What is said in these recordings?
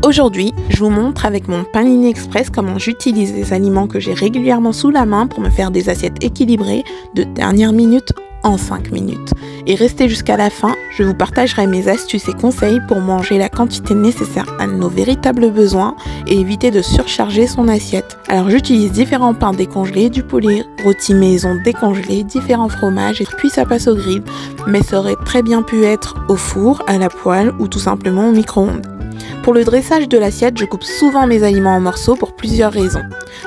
Aujourd'hui, je vous montre avec mon Panini Express comment j'utilise les aliments que j'ai régulièrement sous la main pour me faire des assiettes équilibrées de dernière minute en 5 minutes. Et restez jusqu'à la fin, je vous partagerai mes astuces et conseils pour manger la quantité nécessaire à nos véritables besoins et éviter de surcharger son assiette. Alors j'utilise différents pains décongelés, du poulet rôti maison décongelé, différents fromages et puis ça passe au grill, mais ça aurait très bien pu être au four, à la poêle ou tout simplement au micro-ondes. Pour le dressage de l'assiette, je coupe souvent mes aliments en morceaux pour plusieurs raisons.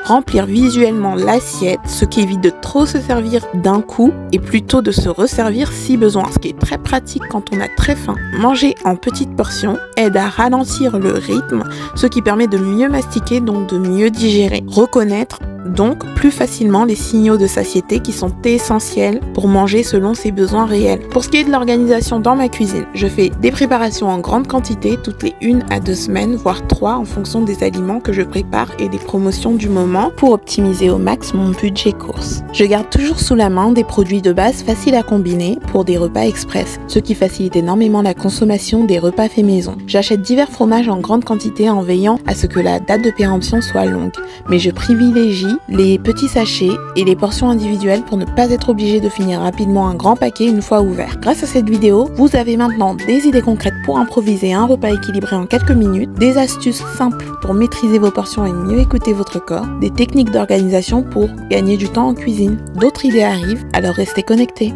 Remplir visuellement l'assiette, ce qui évite de trop se servir d'un coup et plutôt de se resservir si besoin, ce qui est très pratique quand on a très faim. Manger en petites portions aide à ralentir le rythme, ce qui permet de mieux mastiquer, donc de mieux digérer. Reconnaître donc plus facilement les signaux de satiété qui sont essentiels pour manger selon ses besoins réels. Pour ce qui est de l'organisation dans ma cuisine, je fais des préparations en grande quantité toutes les 1 à 2 semaines, voire 3 en fonction des aliments que je prépare et des promotions du moment pour optimiser au max mon budget course. Je garde toujours sous la main des produits de base faciles à combiner pour des repas express, ce qui facilite énormément la consommation des repas faits maison. J'achète divers fromages en grande quantité en veillant à ce que la date de péremption soit longue, mais je privilégie les petits sachets et les portions individuelles pour ne pas être obligé de finir rapidement un grand paquet une fois ouvert. Grâce à cette vidéo, vous avez maintenant des idées concrètes pour improviser un repas équilibré en quelques minutes, des astuces simples pour maîtriser vos portions et mieux écouter votre corps, des techniques d'organisation pour gagner du temps en cuisine. D'autres idées arrivent, alors restez connectés.